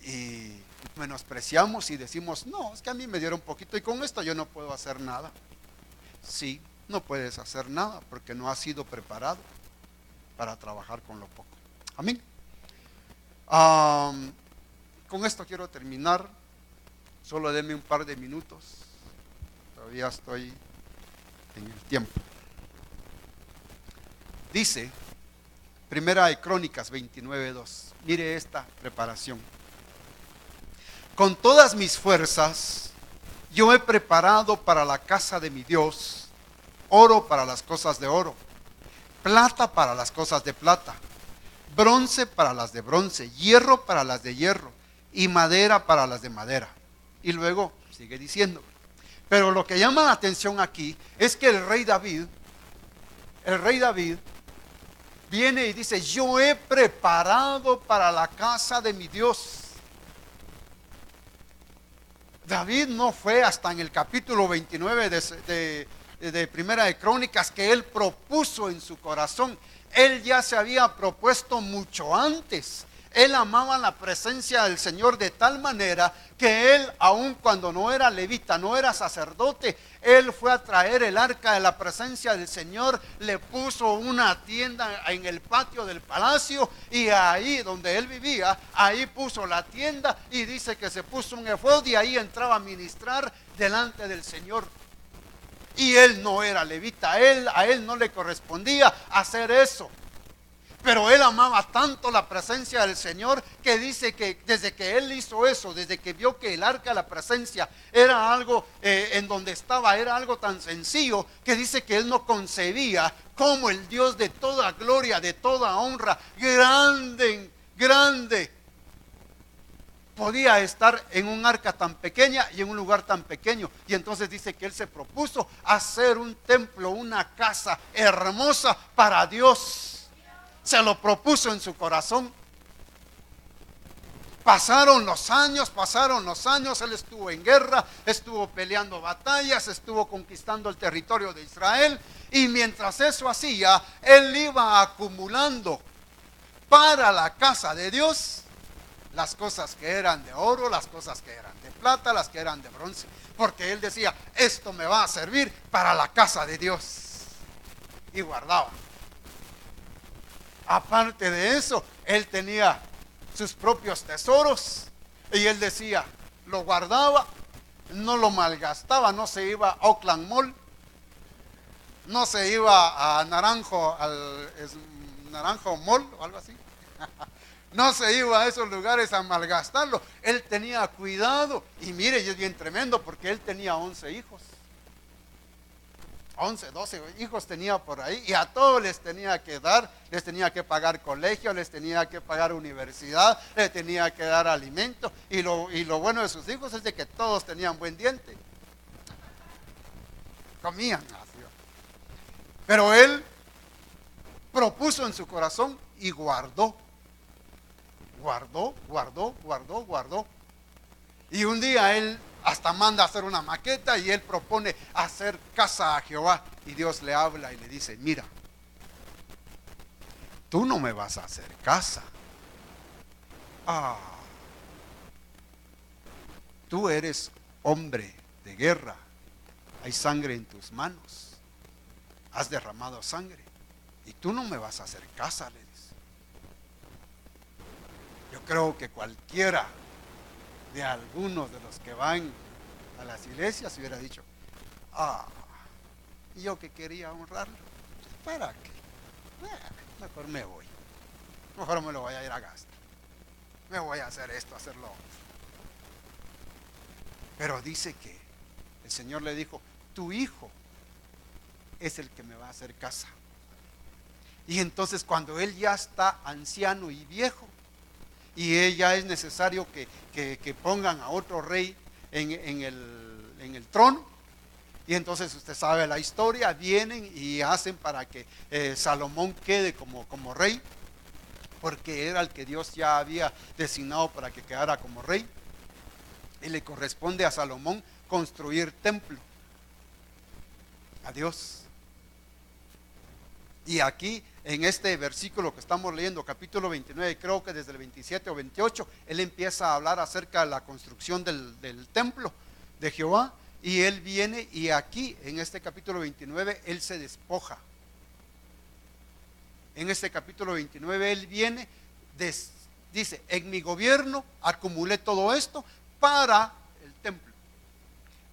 y menospreciamos y decimos, no, es que a mí me dieron poquito y con esto yo no puedo hacer nada. Sí, no puedes hacer nada porque no has sido preparado para trabajar con lo poco. Amén. Con esto quiero terminar. Solo denme un par de minutos. Todavía estoy en el tiempo. Dice Primera de Crónicas 29:2. Mire esta preparación. Con todas mis fuerzas yo he preparado para la casa de mi Dios oro para las cosas de oro, plata para las cosas de plata, bronce para las de bronce, hierro para las de hierro y madera para las de madera. Y luego sigue diciendo. Pero lo que llama la atención aquí es que el rey David viene y dice, yo he preparado para la casa de mi Dios. David no fue hasta en el capítulo 29 de Primera de Crónicas que él propuso en su corazón. Él ya se había propuesto mucho antes. Él amaba la presencia del Señor de tal manera que él, aun cuando no era levita, no era sacerdote, él fue a traer el arca de la presencia del Señor, le puso una tienda en el patio del palacio y ahí donde él vivía, ahí puso la tienda y dice que se puso un efod y ahí entraba a ministrar delante del Señor. Y él no era levita, a él no le correspondía hacer eso. Pero él amaba tanto la presencia del Señor que dice que desde que él hizo eso, desde que vio que el arca de la presencia era algo en donde estaba, era algo tan sencillo, que dice que él no concebía cómo el Dios de toda gloria, de toda honra, grande, podía estar en un arca tan pequeña y en un lugar tan pequeño. Y entonces dice que él se propuso hacer un templo, una casa hermosa para Dios. Se lo propuso en su corazón. Pasaron los años, él estuvo en guerra, estuvo peleando batallas, estuvo conquistando el territorio de Israel. Y mientras eso hacía, él iba acumulando para la casa de Dios las cosas que eran de oro, las cosas que eran de plata, las que eran de bronce. Porque él decía, esto me va a servir para la casa de Dios. Y guardaba. Aparte de eso, él tenía sus propios tesoros y él decía, lo guardaba, no lo malgastaba, no se iba a Oakland Mall, no se iba a Naranjo Mall o algo así, no se iba a esos lugares a malgastarlo. Él tenía cuidado y mire, y es bien tremendo porque él tenía 11 hijos. 11, 12 hijos tenía por ahí y a todos les tenía que dar, les tenía que pagar colegio, les tenía que pagar universidad, les tenía que dar alimento y lo bueno de sus hijos es de que todos tenían buen diente, comían. Pero él propuso en su corazón y guardó guardó. Y un día él hasta manda a hacer una maqueta y él propone hacer casa a Jehová. Y Dios le habla y le dice, mira, tú no me vas a hacer casa. Tú eres hombre de guerra. Hay sangre en tus manos. Has derramado sangre. Y tú no me vas a hacer casa, le dice. Yo creo que cualquiera de algunos de los que van a las iglesias hubiera dicho, yo que quería honrarlo, ¿para qué? Mejor me voy. Mejor me lo voy a ir a gastar. Me voy a hacer esto, hacerlo otro. Pero dice que el Señor le dijo, tu hijo es el que me va a hacer casa. Y entonces cuando él ya está anciano y viejo, y ella es necesario que pongan a otro rey en el trono, y entonces usted sabe la historia, vienen y hacen para que Salomón quede como rey, porque era el que Dios ya había designado para que quedara como rey, y le corresponde a Salomón construir templo a Dios. Y aquí en este versículo que estamos leyendo, capítulo 29, creo que desde el 27 o 28, él empieza a hablar acerca de la construcción del templo de Jehová. Y él viene y aquí en este capítulo 29 él se despoja. En este capítulo 29 él viene, dice, en mi gobierno acumulé todo esto para el templo.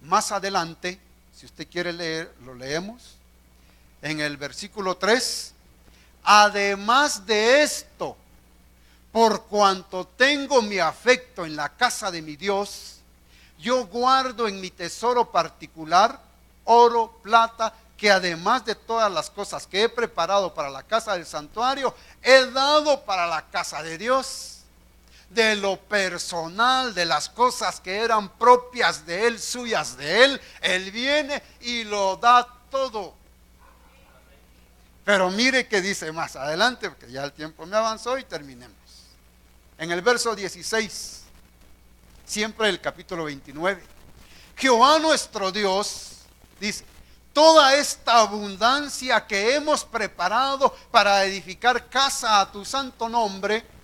Más adelante, si usted quiere leer, lo leemos. En el versículo 3, además de esto, por cuanto tengo mi afecto en la casa de mi Dios, yo guardo en mi tesoro particular oro, plata, que además de todas las cosas que he preparado para la casa del santuario, he dado para la casa de Dios. De lo personal, de las cosas que eran propias de él, suyas de él, él viene y lo da todo. Pero mire que dice más adelante, porque ya el tiempo me avanzó y terminemos. En el verso 16, siempre el capítulo 29, Jehová nuestro Dios, dice, toda esta abundancia que hemos preparado para edificar casa a tu santo nombre,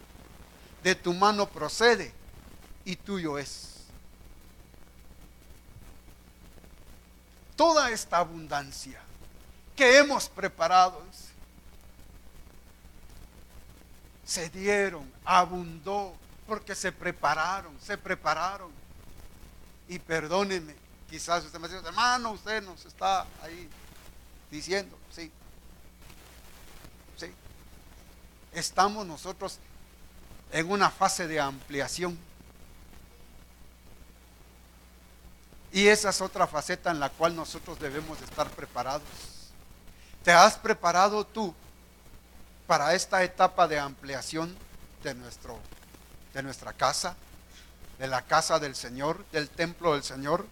de tu mano procede y tuyo es. Toda esta abundancia que hemos preparado, se dieron, abundó, porque se prepararon. Y perdóneme, quizás usted me dice, hermano, usted nos está ahí diciendo, sí, estamos nosotros en una fase de ampliación. Y esa es otra faceta en la cual nosotros debemos de estar preparados. ¿Te has preparado tú para esta etapa de ampliación de nuestra casa, de la casa del Señor, del templo del Señor?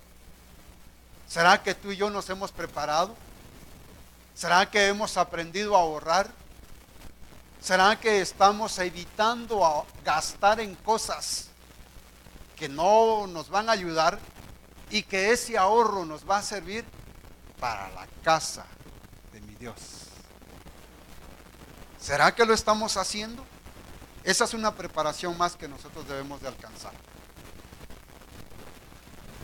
¿Será que tú y yo nos hemos preparado? ¿Será que hemos aprendido a ahorrar? ¿Será que estamos evitando a gastar en cosas que no nos van a ayudar y que ese ahorro nos va a servir para la casa de mi Dios? ¿Será que lo estamos haciendo? Esa es una preparación más que nosotros debemos de alcanzar.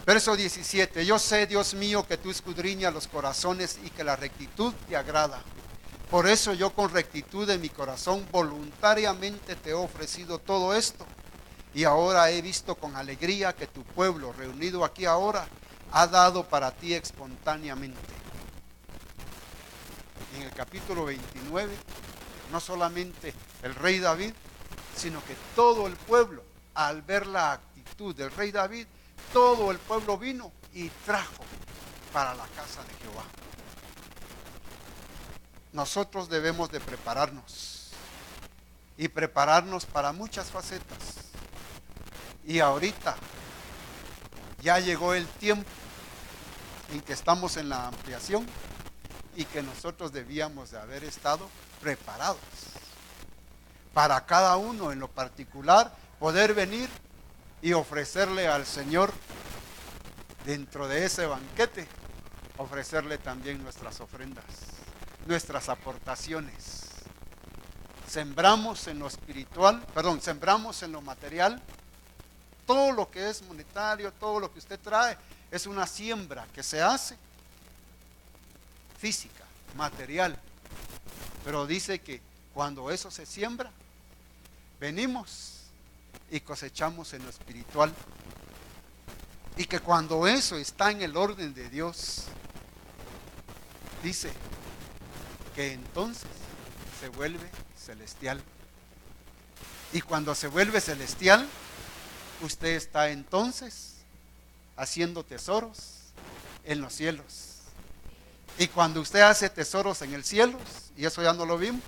Verso 17, yo sé, Dios mío, que tú escudriñas los corazones y que la rectitud te agrada. Por eso yo con rectitud de mi corazón voluntariamente te he ofrecido todo esto. Y ahora he visto con alegría que tu pueblo reunido aquí ahora ha dado para ti espontáneamente. En el capítulo 29, no solamente el rey David, sino que todo el pueblo, al ver la actitud del rey David, todo el pueblo vino y trajo para la casa de Jehová. Nosotros debemos de prepararnos y prepararnos para muchas facetas. Y ahorita ya llegó el tiempo en que estamos en la ampliación y que nosotros debíamos de haber estado preparados para cada uno en lo particular, poder venir y ofrecerle al Señor, dentro de ese banquete, ofrecerle también nuestras ofrendas, nuestras aportaciones. Sembramos en lo espiritual, sembramos en lo material. Todo lo que es monetario, todo lo que usted trae, es una siembra que se hace física, material. Pero dice que cuando eso se siembra, venimos y cosechamos en lo espiritual. Y que cuando eso está en el orden de Dios, dice que entonces se vuelve celestial. Y cuando se vuelve celestial, usted está entonces haciendo tesoros en los cielos. Y cuando usted hace tesoros en el cielo, y eso ya no lo vimos,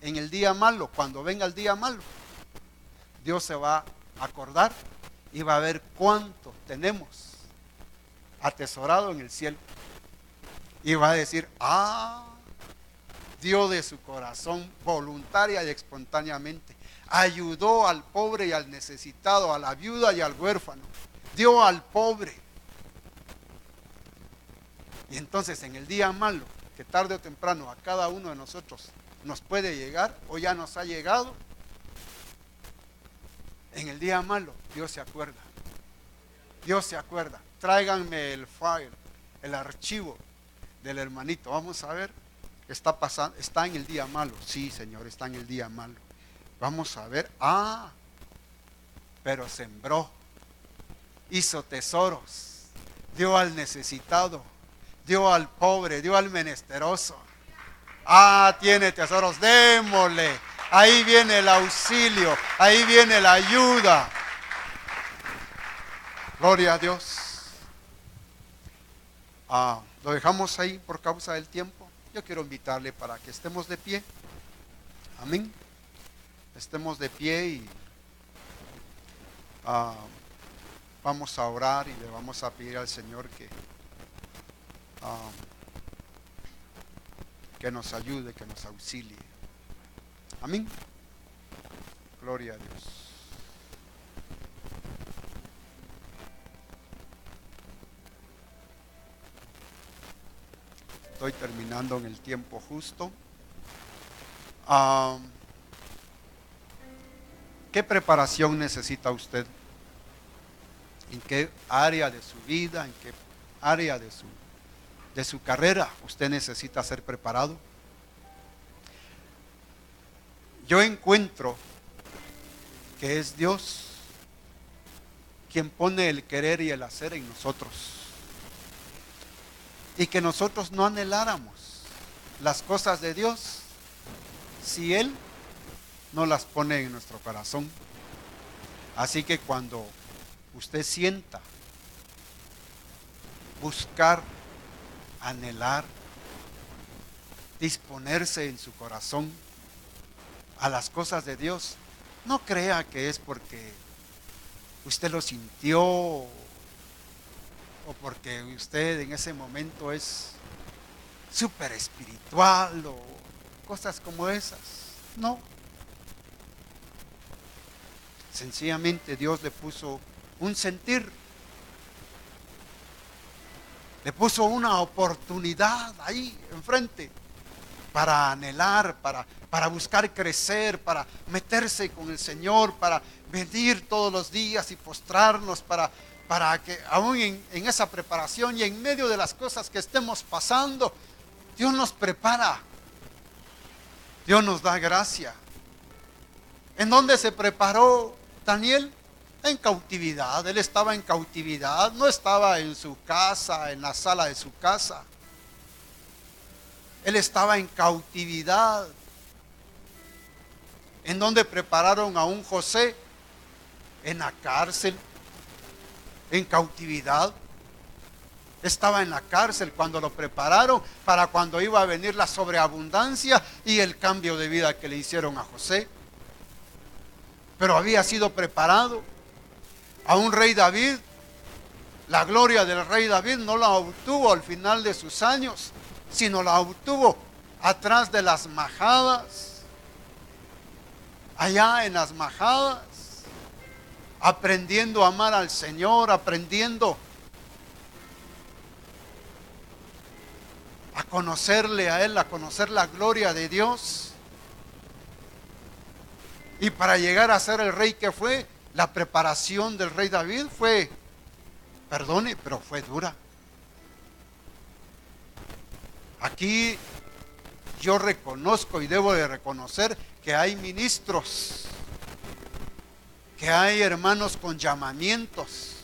en el día malo, cuando venga el día malo, Dios se va a acordar y va a ver cuánto tenemos atesorado en el cielo. Y va a decir, dio de su corazón voluntaria y espontáneamente. Ayudó al pobre y al necesitado, a la viuda y al huérfano. Dio al pobre. Y entonces en el día malo, que tarde o temprano a cada uno de nosotros nos puede llegar o ya nos ha llegado, en el día malo Dios se acuerda. Dios se acuerda. Tráiganme el file, el archivo del hermanito. Vamos a ver, está pasando, está en el día malo. Sí, Señor, está en el día malo. Vamos a ver, pero sembró, hizo tesoros, dio al necesitado, dio al pobre, dio al menesteroso. Tiene tesoros, démosle. Ahí viene el auxilio, ahí viene la ayuda. Gloria a Dios. Lo dejamos ahí por causa del tiempo. Yo quiero invitarle para que estemos de pie. Amén. Estemos de pie y vamos a orar y le vamos a pedir al Señor que nos ayude, que nos auxilie. Amén. Gloria a Dios. Estoy terminando en el tiempo justo. ¿Qué preparación necesita usted? ¿En qué área de su vida, en qué área de su carrera usted necesita ser preparado? Yo encuentro que es Dios quien pone el querer y el hacer en nosotros. Y que nosotros no anheláramos las cosas de Dios si Él no las pone en nuestro corazón. Así que cuando usted sienta buscar, anhelar, disponerse en su corazón a las cosas de Dios, no crea que es porque usted lo sintió o porque usted en ese momento es súper espiritual o cosas como esas. No. Sencillamente Dios le puso un sentir, le puso una oportunidad ahí enfrente para anhelar, para buscar crecer, para meterse con el Señor, para venir todos los días y postrarnos, para que aún en esa preparación y en medio de las cosas que estemos pasando, Dios nos prepara, Dios nos da gracia. ¿En dónde se preparó Daniel? En cautividad. Él estaba en cautividad, no estaba en su casa, en la sala de su casa. Él estaba en cautividad. ¿En dónde prepararon a un José? En la cárcel, en cautividad. Estaba en la cárcel cuando lo prepararon para cuando iba a venir la sobreabundancia y el cambio de vida que le hicieron a José. Pero había sido preparado. A un rey David, la gloria del rey David no la obtuvo al final de sus años, sino la obtuvo atrás de las majadas, allá en las majadas, aprendiendo a amar al Señor, aprendiendo a conocerle a Él, a conocer la gloria de Dios. Y para llegar a ser el rey que fue, la preparación del rey David fue, perdone, pero fue dura. Aquí yo reconozco y debo de reconocer que hay ministros, que hay hermanos con llamamientos,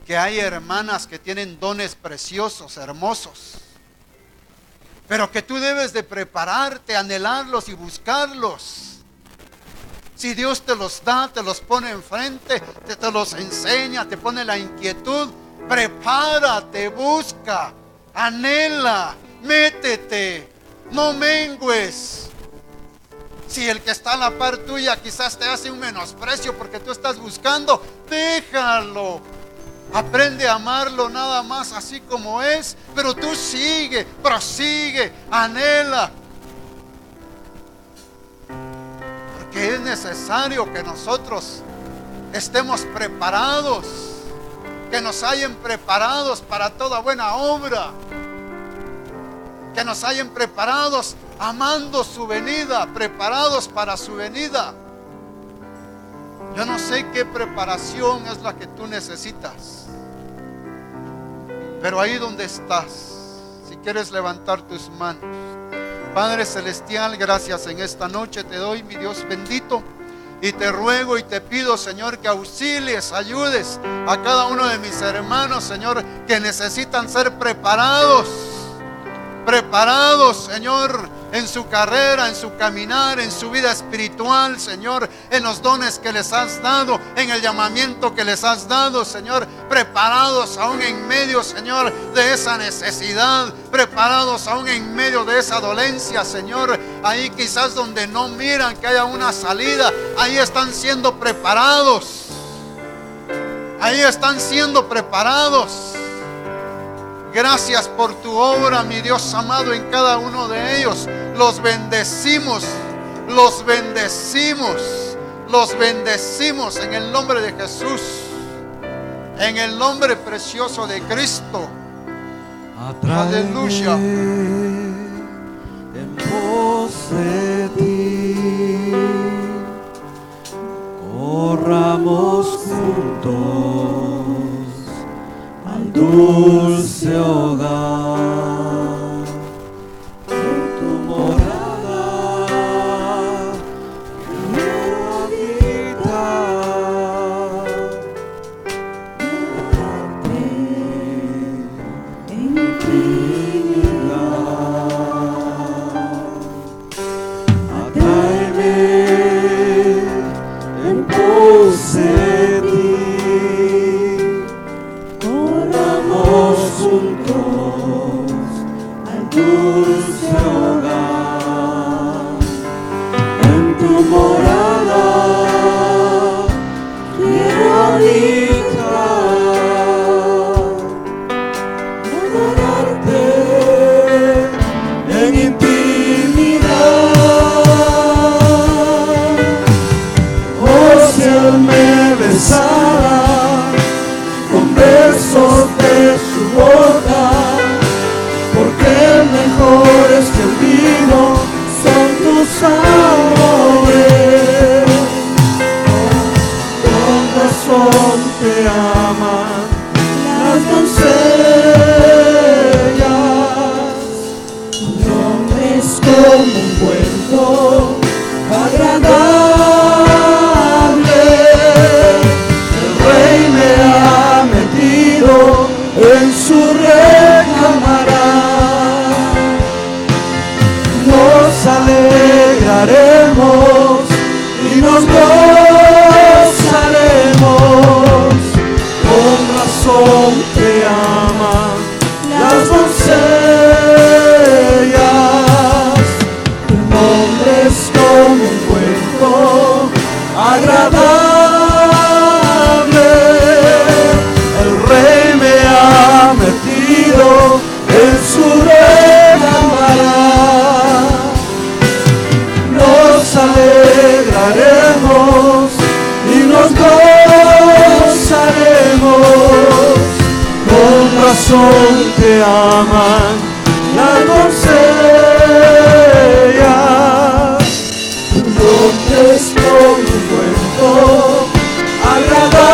que hay hermanas que tienen dones preciosos, hermosos, pero que tú debes de prepararte, anhelarlos y buscarlos. Si Dios te los da, te los pone enfrente, te los enseña, te pone la inquietud, prepárate, busca, anhela, métete, no mengues. Si el que está a la par tuya quizás te hace un menosprecio porque tú estás buscando, déjalo. Aprende a amarlo nada más así como es, pero tú sigue, prosigue, anhela. Porque es necesario que nosotros estemos preparados, que nos hayan preparados para toda buena obra, que nos hayan preparados amando su venida, preparados para su venida. Yo no sé qué preparación es la que tú necesitas, pero ahí donde estás, si quieres levantar tus manos. Padre celestial, gracias en esta noche te doy, mi Dios bendito, y te ruego y te pido, Señor, que auxilies, ayudes a cada uno de mis hermanos, Señor, que necesitan ser preparados, Señor, en su carrera, en su caminar, en su vida espiritual, Señor, en los dones que les has dado, en el llamamiento que les has dado, Señor, preparados aún en medio, Señor, de esa necesidad, preparados aún en medio de esa dolencia, Señor, ahí quizás donde no miran que haya una salida, ahí están siendo preparados, ahí están siendo preparados. Gracias por tu obra, mi Dios amado, en cada uno de ellos. Los bendecimos, los bendecimos, los bendecimos en el nombre de Jesús, en el nombre precioso de Cristo. Aleluya. En pos de ti, corramos juntos al dulce hogar, en tu morada quiero habitar, morarte en mi intimidad. Atráeme en pos de ti, juntos al dulce hogar, en tu morada quiero habitar, adorarte en intimidad. Oh, si Él me besara con besos de su boca, porque mejores que el vino son tus sabores. Con razón corazón que aman la doncella. Tu nombre es como un cuento agradable.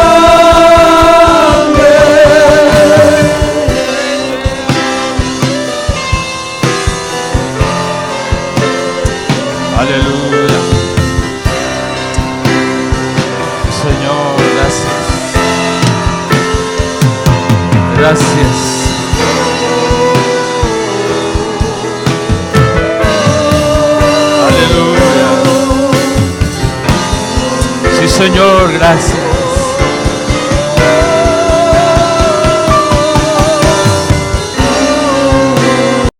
Aleluya. Señor, gracias. Gracias. Aleluya. Sí, Señor, gracias.